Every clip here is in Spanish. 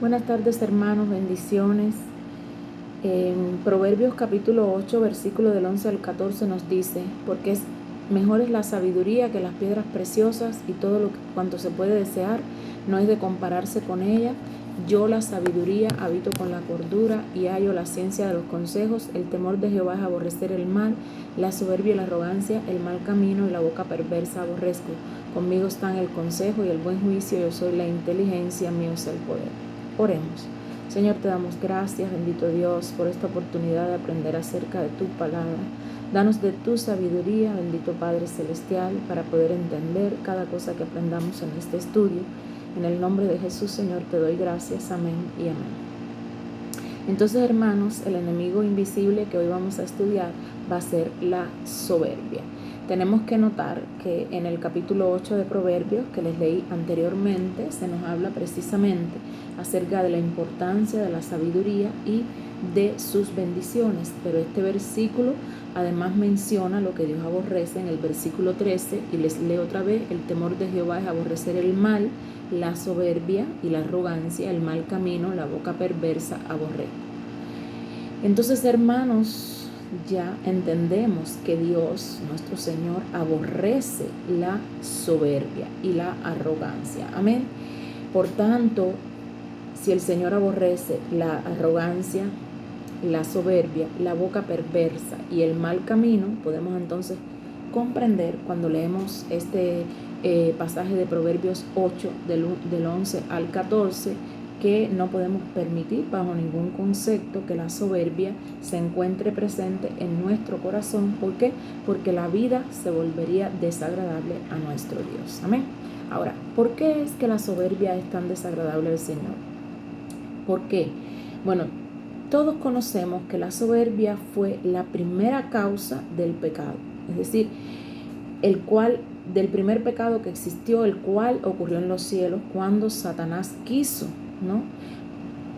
Buenas tardes, hermanos, bendiciones. En Proverbios capítulo 8, versículo del 11 al 14 nos dice: porque mejor es la sabiduría que las piedras preciosas, y todo cuanto se puede desear no es de compararse con ella. Yo, la sabiduría, habito con la cordura, y hallo la ciencia de los consejos. El temor de Jehová es aborrecer el mal, la soberbia y la arrogancia, el mal camino y la boca perversa aborrezco. Conmigo están el consejo y el buen juicio, yo soy la inteligencia, mío es el poder. Oremos. Señor, te damos gracias, bendito Dios, por esta oportunidad de aprender acerca de tu palabra. Danos de tu sabiduría, bendito Padre Celestial, para poder entender cada cosa que aprendamos en este estudio. En el nombre de Jesús, Señor, te doy gracias. Amén y amén. Entonces, hermanos, el enemigo invisible que hoy vamos a estudiar va a ser la soberbia. Tenemos que notar que en el capítulo 8 de Proverbios, que les leí anteriormente, se nos habla precisamente acerca de la importancia de la sabiduría y de sus bendiciones. Pero este versículo además menciona lo que Dios aborrece en el versículo 13, y les leo otra vez: el temor de Jehová es aborrecer el mal, la soberbia y la arrogancia, el mal camino, la boca perversa aborrezco. Entonces, hermanos, ya entendemos que Dios, nuestro Señor, aborrece la soberbia y la arrogancia. Amén. Por tanto, si el Señor aborrece la arrogancia, la soberbia, la boca perversa y el mal camino, podemos entonces comprender cuando leemos este pasaje de Proverbios 8 del 11 al 14, que no podemos permitir bajo ningún concepto que la soberbia se encuentre presente en nuestro corazón. ¿Por qué? Porque la vida se volvería desagradable a nuestro Dios. Amén. Ahora, ¿por qué es que la soberbia es tan desagradable al Señor? ¿Por qué? Bueno, todos conocemos que la soberbia fue la primera causa del pecado, es decir, del primer pecado que existió, el cual ocurrió en los cielos cuando Satanás quiso, ¿no?,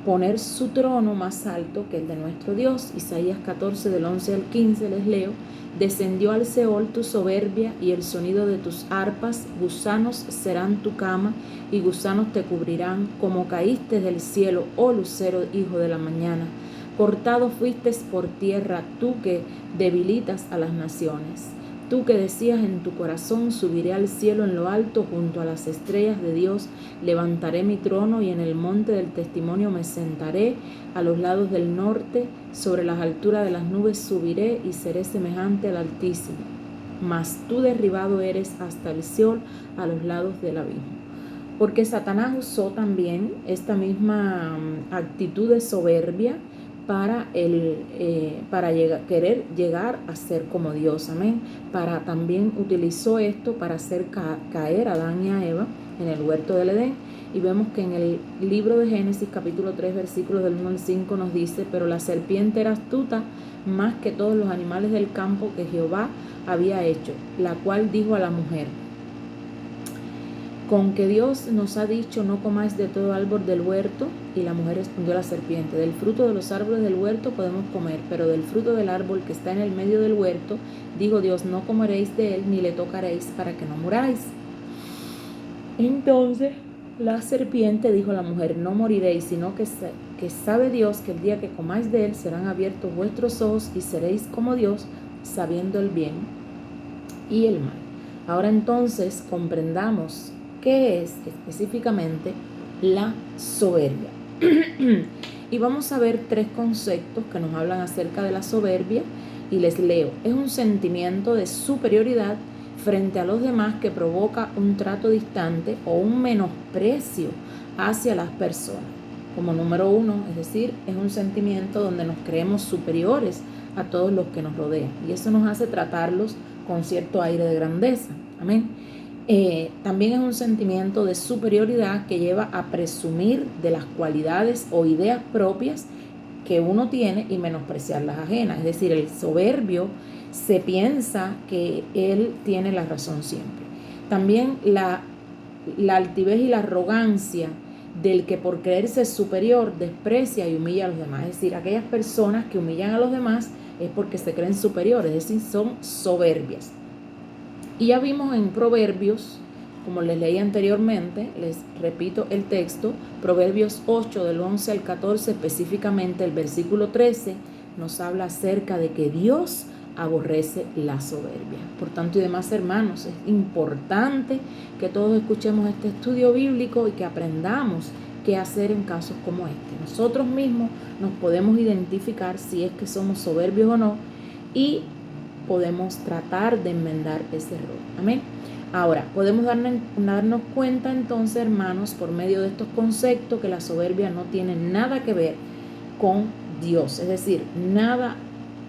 poner su trono más alto que el de nuestro Dios. Isaías 14 del 11 al 15 les leo: descendió al Seol tu soberbia y el sonido de tus arpas, gusanos serán tu cama y gusanos te cubrirán, como caíste del cielo, oh lucero, hijo de la mañana. Cortado fuiste por tierra, tú que debilitas a las naciones. Tú que decías en tu corazón: subiré al cielo en lo alto, junto a las estrellas de Dios levantaré mi trono, y en el monte del testimonio me sentaré, a los lados del norte, sobre las alturas de las nubes subiré, y seré semejante al Altísimo. Mas tú derribado eres hasta el Seol, a los lados del abismo. Porque Satanás usó también esta misma actitud de soberbia para querer llegar a ser como Dios. Amén. También utilizó esto para hacer caer a Adán y a Eva en el huerto del Edén. Y vemos que en el libro de Génesis capítulo 3 versículos del 1 al 5 nos dice: pero la serpiente era astuta más que todos los animales del campo que Jehová había hecho, la cual dijo a la mujer: con que Dios nos ha dicho, no comáis de todo árbol del huerto. Y la mujer respondió a la serpiente: del fruto de los árboles del huerto podemos comer, pero del fruto del árbol que está en el medio del huerto, dijo Dios, no comeréis de él, ni le tocaréis, para que no muráis. Entonces la serpiente dijo a la mujer: no moriréis, sino que sabe Dios que el día que comáis de él serán abiertos vuestros ojos, y seréis como Dios, sabiendo el bien y el mal. Ahora entonces comprendamos qué es específicamente la soberbia. Y vamos a ver tres conceptos que nos hablan acerca de la soberbia, y les leo: es un sentimiento de superioridad frente a los demás que provoca un trato distante o un menosprecio hacia las personas. Como número uno, es decir, es un sentimiento donde nos creemos superiores a todos los que nos rodean, y eso nos hace tratarlos con cierto aire de grandeza. Amén. También es un sentimiento de superioridad que lleva a presumir de las cualidades o ideas propias que uno tiene y menospreciar las ajenas. Es decir, el soberbio se piensa que él tiene la razón siempre. También la altivez y la arrogancia del que por creerse superior desprecia y humilla a los demás. Es decir, aquellas personas que humillan a los demás es porque se creen superiores, es decir, son soberbias. Y ya vimos en Proverbios Como les leí anteriormente, les repito el texto, Proverbios 8 del 11 al 14, específicamente el versículo 13, nos habla acerca de que Dios aborrece la soberbia. Por tanto y demás, hermanos, es importante que todos escuchemos este estudio bíblico y que aprendamos qué hacer en casos como este. Nosotros mismos nos podemos identificar si es que somos soberbios o no y podemos tratar de enmendar ese error. Amén. Ahora, podemos darnos cuenta entonces, hermanos, por medio de estos conceptos, que la soberbia no tiene nada que ver con Dios. Es decir, nada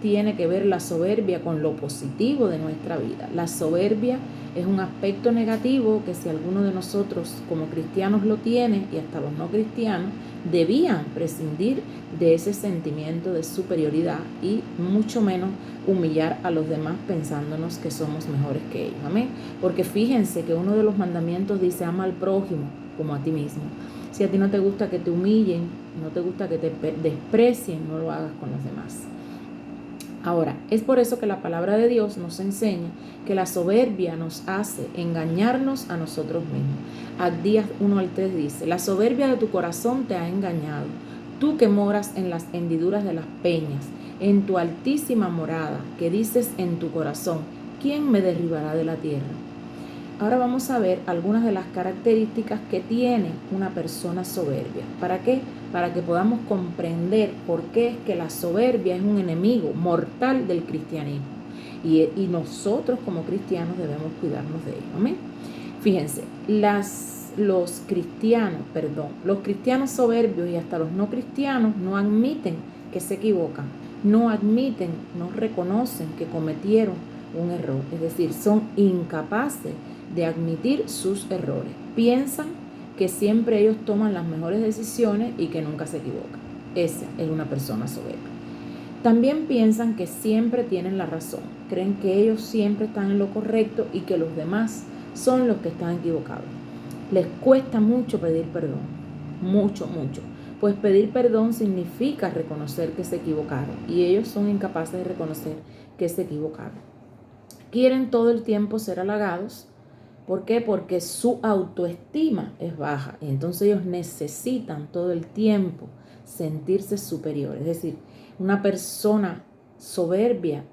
tiene que ver la soberbia con lo positivo de nuestra vida. La soberbia es un aspecto negativo que si alguno de nosotros como cristianos lo tiene, y hasta los no cristianos, debían prescindir de ese sentimiento de superioridad y mucho menos humillar a los demás pensándonos que somos mejores que ellos. Amén. Porque fíjense que uno de los mandamientos dice: ama al prójimo como a ti mismo. Si a ti no te gusta que te humillen, no te gusta que te desprecien, no lo hagas con los demás. Ahora, es por eso que la palabra de Dios nos enseña que la soberbia nos hace engañarnos a nosotros mismos. Abdías 1 al 3 dice: la soberbia de tu corazón te ha engañado, tú que moras en las hendiduras de las peñas, en tu altísima morada, que dices en tu corazón: ¿quién me derribará de la tierra? Ahora vamos a ver algunas de las características que tiene una persona soberbia. ¿Para qué? Para que podamos comprender por qué es que la soberbia es un enemigo mortal del cristianismo. Y nosotros como cristianos debemos cuidarnos de ello. ¿Amén? Fíjense, los cristianos soberbios y hasta los no cristianos no admiten que se equivocan, no admiten, no reconocen que cometieron un error. Es decir, son incapaces de admitir sus errores. Piensan que siempre ellos toman las mejores decisiones y que nunca se equivocan. Esa es una persona soberbia. También piensan que siempre tienen la razón. Creen que ellos siempre están en lo correcto y que los demás son los que están equivocados. Les cuesta mucho pedir perdón. Mucho, mucho. Pues pedir perdón significa reconocer que se equivocaron y ellos son incapaces de reconocer que se equivocaron. Quieren todo el tiempo ser halagados. ¿Por qué? Porque su autoestima es baja y entonces ellos necesitan todo el tiempo sentirse superiores. Es decir, una persona soberbia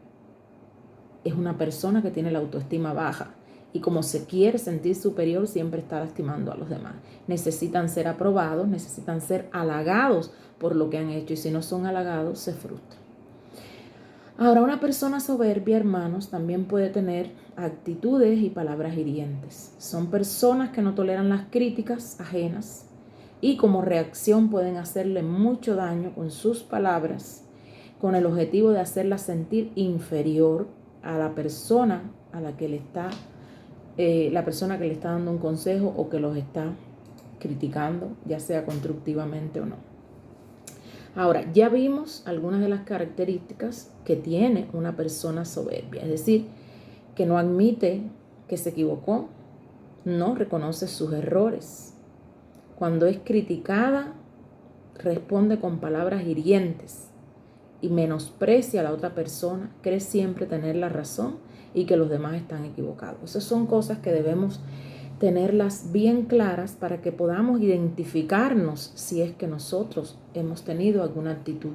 es una persona que tiene la autoestima baja y como se quiere sentir superior, siempre está lastimando a los demás. Necesitan ser aprobados, necesitan ser halagados por lo que han hecho y si no son halagados, se frustran. Ahora, una persona soberbia, hermanos, también puede tener actitudes y palabras hirientes. Son personas que no toleran las críticas ajenas y como reacción pueden hacerle mucho daño con sus palabras, con el objetivo de hacerla sentir inferior a la persona a la que le está, dando un consejo o que los está criticando, ya sea constructivamente o no. Ahora, ya vimos algunas de las características que tiene una persona soberbia, es decir, que no admite que se equivocó, no reconoce sus errores. Cuando es criticada, responde con palabras hirientes y menosprecia a la otra persona, cree siempre tener la razón y que los demás están equivocados. Esas son cosas que debemos tenerlas bien claras para que podamos identificarnos si es que nosotros hemos tenido alguna actitud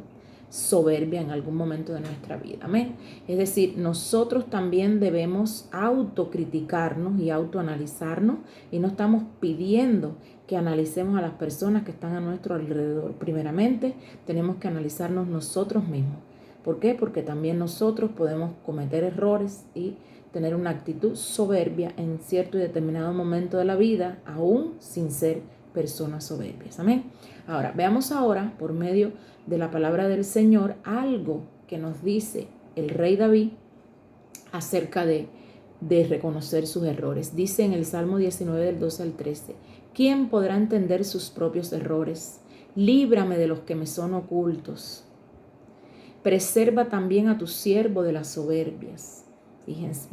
soberbia en algún momento de nuestra vida. Amén. Es decir, nosotros también debemos autocriticarnos y autoanalizarnos y no estamos pidiendo que analicemos a las personas que están a nuestro alrededor. Primeramente, tenemos que analizarnos nosotros mismos. ¿Por qué? Porque también nosotros podemos cometer errores y tener una actitud soberbia en cierto y determinado momento de la vida, aún sin ser personas soberbias. Amén. Ahora, veamos ahora, por medio de la palabra del Señor, algo que nos dice el rey David acerca de reconocer sus errores. Dice en el Salmo 19 del 12 al 13, ¿quién podrá entender sus propios errores? Líbrame de los que me son ocultos. Preserva también a tu siervo de las soberbias. Fíjense,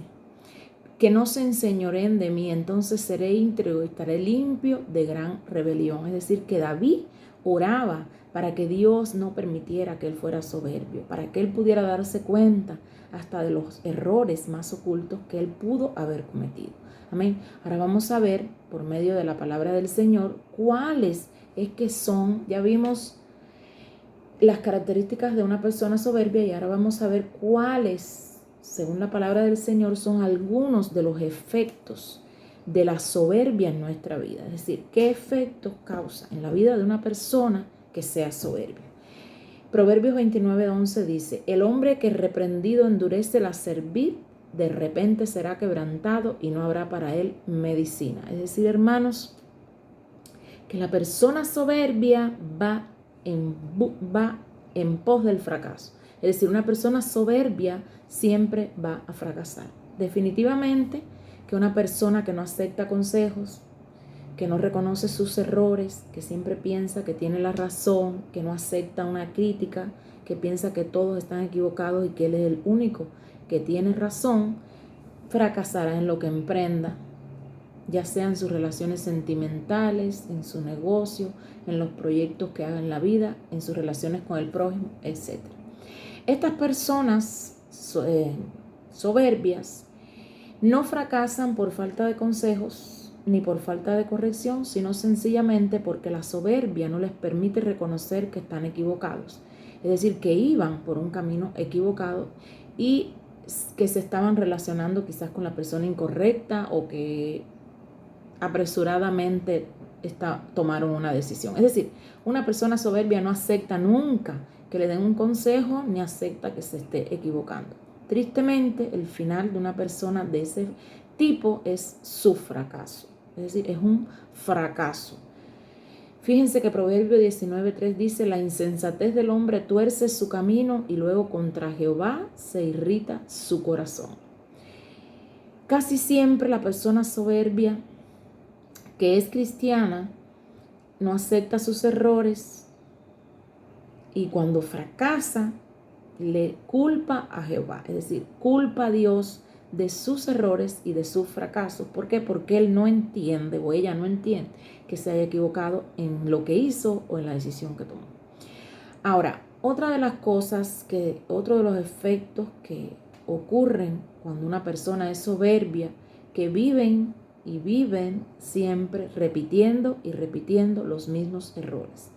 que no se enseñoreen de mí, entonces seré íntegro y estaré limpio de gran rebelión. Es decir, que David oraba para que Dios no permitiera que él fuera soberbio, para que él pudiera darse cuenta hasta de los errores más ocultos que él pudo haber cometido. Amén. Ahora vamos a ver, por medio de la palabra del Señor, cuáles es que son, ya vimos las características de una persona soberbia y ahora vamos a ver cuáles, según la palabra del Señor, son algunos de los efectos de la soberbia en nuestra vida. Es decir, qué efectos causa en la vida de una persona que sea soberbia. Proverbios 29:11 dice: el hombre que reprendido endurece la cerviz, de repente será quebrantado y no habrá para él medicina. Es decir, hermanos, que la persona soberbia va en pos del fracaso. Es decir, una persona soberbia siempre va a fracasar. Definitivamente que una persona que no acepta consejos, que no reconoce sus errores, que siempre piensa que tiene la razón, que no acepta una crítica, que piensa que todos están equivocados y que él es el único que tiene razón, fracasará en lo que emprenda, ya sea en sus relaciones sentimentales, en su negocio, en los proyectos que haga en la vida, en sus relaciones con el prójimo, etc. Estas personas soberbias no fracasan por falta de consejos ni por falta de corrección, sino sencillamente porque la soberbia no les permite reconocer que están equivocados. Es decir, que iban por un camino equivocado y que se estaban relacionando quizás con la persona incorrecta o que apresuradamente tomaron una decisión. Es decir, una persona soberbia no acepta nunca que le den un consejo ni acepta que se esté equivocando. Tristemente, el final de una persona de ese tipo es su fracaso. Es decir, es un fracaso. Fíjense que Proverbio 19:3 dice: la insensatez del hombre tuerce su camino y luego contra Jehová se irrita su corazón. Casi siempre la persona soberbia que es cristiana no acepta sus errores y cuando fracasa le culpa a Jehová, es decir, culpa a Dios de sus errores y de sus fracasos. ¿Por qué? Porque él no entiende o ella no entiende que se haya equivocado en lo que hizo o en la decisión que tomó. Ahora, otro de los efectos que ocurren cuando una persona es soberbia, que viven siempre repitiendo y repitiendo los mismos errores.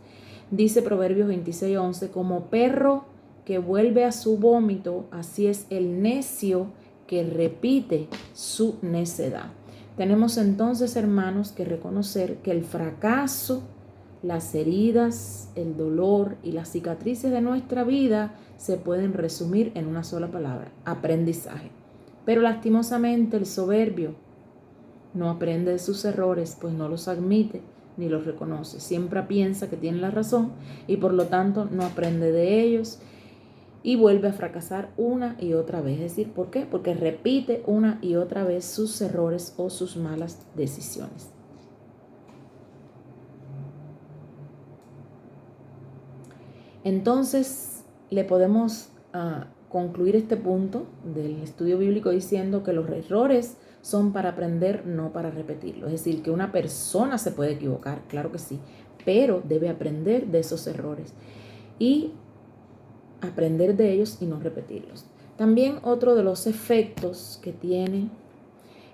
Dice Proverbios 26:11: como perro que vuelve a su vómito, así es el necio que repite su necedad. Tenemos entonces, hermanos, que reconocer que el fracaso, las heridas, el dolor y las cicatrices de nuestra vida se pueden resumir en una sola palabra: aprendizaje. Pero lastimosamente el soberbio no aprende de sus errores, pues no los admite ni los reconoce. Siempre piensa que tiene la razón y por lo tanto no aprende de ellos y vuelve a fracasar una y otra vez. Es decir, ¿por qué? Porque repite una y otra vez sus errores o sus malas decisiones. Entonces, le podemos concluir este punto del estudio bíblico diciendo que los errores son para aprender, no para repetirlo. Es decir, que una persona se puede equivocar, claro que sí, pero debe aprender de esos errores y aprender de ellos y no repetirlos. También otro de los efectos que tiene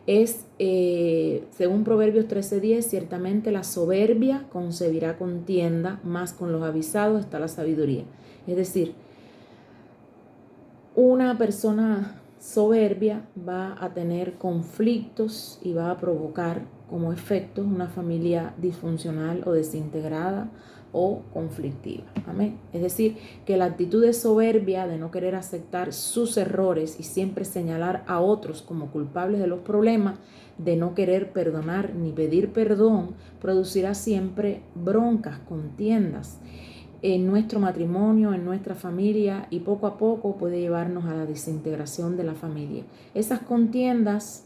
es, según Proverbios 13:10, ciertamente la soberbia concebirá contienda, mas con los avisados está la sabiduría. Es decir, una persona soberbia va a tener conflictos y va a provocar como efectos una familia disfuncional o desintegrada o conflictiva. Amén. Es decir, que la actitud de soberbia, de no querer aceptar sus errores y siempre señalar a otros como culpables de los problemas, de no querer perdonar ni pedir perdón, producirá siempre broncas, contiendas en nuestro matrimonio, en nuestra familia, y poco a poco puede llevarnos a la desintegración de la familia. Esas contiendas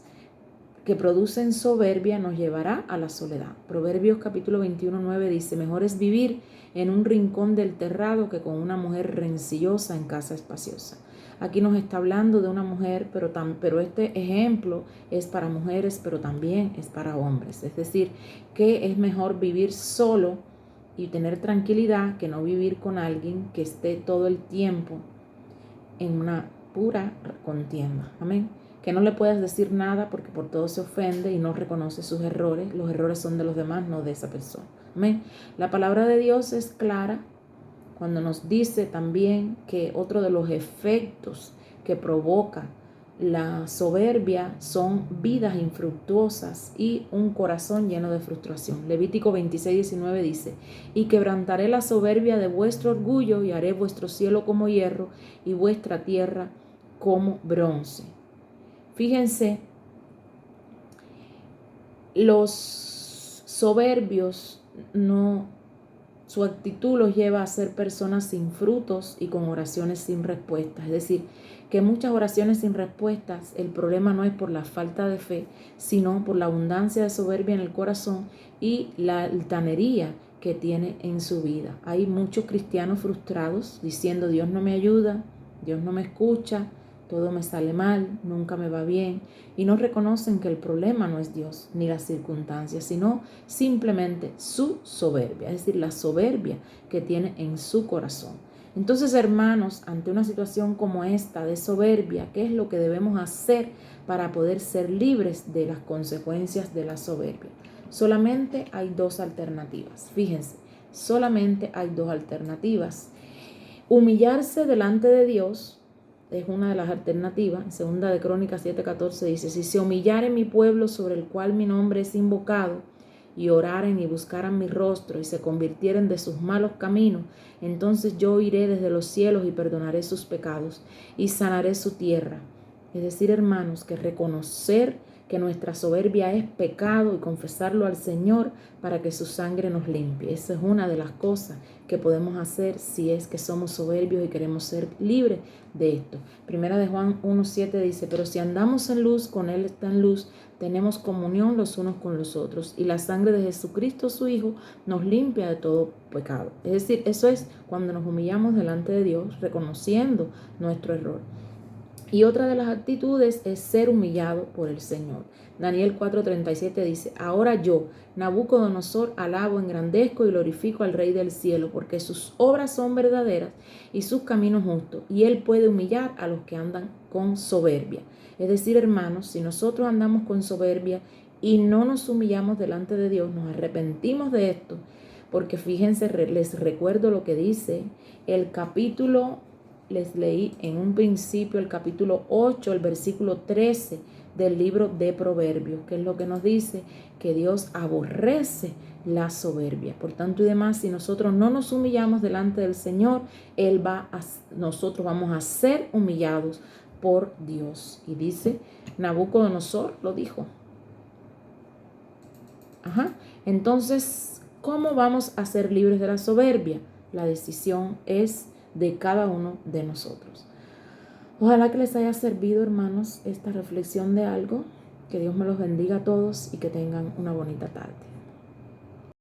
que producen soberbia nos llevará a la soledad. Proverbios capítulo 21:9 dice: mejor es vivir en un rincón del terrado que con una mujer rencillosa en casa espaciosa. Aquí nos está hablando de una mujer, pero este ejemplo es para mujeres, pero también es para hombres. Es decir, que es mejor vivir solo y tener tranquilidad que no vivir con alguien que esté todo el tiempo en una pura contienda. Amén. Que no le puedas decir nada porque por todo se ofende y no reconoce sus errores. Los errores son de los demás, no de esa persona. Amén. La palabra de Dios es clara cuando nos dice también que otro de los efectos que provoca la soberbia son vidas infructuosas y un corazón lleno de frustración. Levítico 26:19 dice: y quebrantaré la soberbia de vuestro orgullo y haré vuestro cielo como hierro y vuestra tierra como bronce. Fíjense, los soberbios su actitud los lleva a ser personas sin frutos y con oraciones sin respuestas. Es decir, que muchas oraciones sin respuestas, el problema no es por la falta de fe, sino por la abundancia de soberbia en el corazón y la altanería que tiene en su vida. Hay muchos cristianos frustrados diciendo: Dios no me ayuda, Dios no me escucha, todo me sale mal, nunca me va bien, y no reconocen que el problema no es Dios ni las circunstancias, sino simplemente su soberbia, es decir, la soberbia que tiene en su corazón. Entonces, hermanos, ante una situación como esta de soberbia, ¿qué es lo que debemos hacer para poder ser libres de las consecuencias de la soberbia? Solamente hay dos alternativas. Fíjense, solamente hay dos alternativas. Humillarse delante de Dios es una de las alternativas. En Segunda de Crónicas 7:14 dice: si se humillare mi pueblo sobre el cual mi nombre es invocado, y oraren y buscaran mi rostro y se convirtieren de sus malos caminos, entonces yo iré desde los cielos y perdonaré sus pecados y sanaré su tierra. Es decir, hermanos, que reconocer que nuestra soberbia es pecado y confesarlo al Señor para que su sangre nos limpie. Esa es una de las cosas que podemos hacer si es que somos soberbios y queremos ser libres de esto. Primera de Juan 1:7 dice: pero si andamos en luz, con Él está en luz, tenemos comunión los unos con los otros, y la sangre de Jesucristo su Hijo nos limpia de todo pecado. Es decir, eso es cuando nos humillamos delante de Dios, reconociendo nuestro error. Y otra de las actitudes es ser humillado por el Señor. Daniel 4:37 dice: ahora yo, Nabucodonosor, alabo, engrandezco y glorifico al Rey del cielo, porque sus obras son verdaderas y sus caminos justos, y él puede humillar a los que andan con soberbia. Es decir, hermanos, si nosotros andamos con soberbia y no nos humillamos delante de Dios, nos arrepentimos de esto, porque fíjense, les recuerdo lo que dice el capítulo. Les leí en un principio el capítulo 8, el versículo 13 del libro de Proverbios, que es lo que nos dice que Dios aborrece la soberbia. Por tanto y demás, si nosotros no nos humillamos delante del Señor, nosotros vamos a ser humillados por Dios. Y dice, Nabucodonosor lo dijo. Entonces, ¿cómo vamos a ser libres de la soberbia? La decisión es de cada uno de nosotros. Ojalá que les haya servido, hermanos, esta reflexión de algo. Que Dios me los bendiga a todos y que tengan una bonita tarde.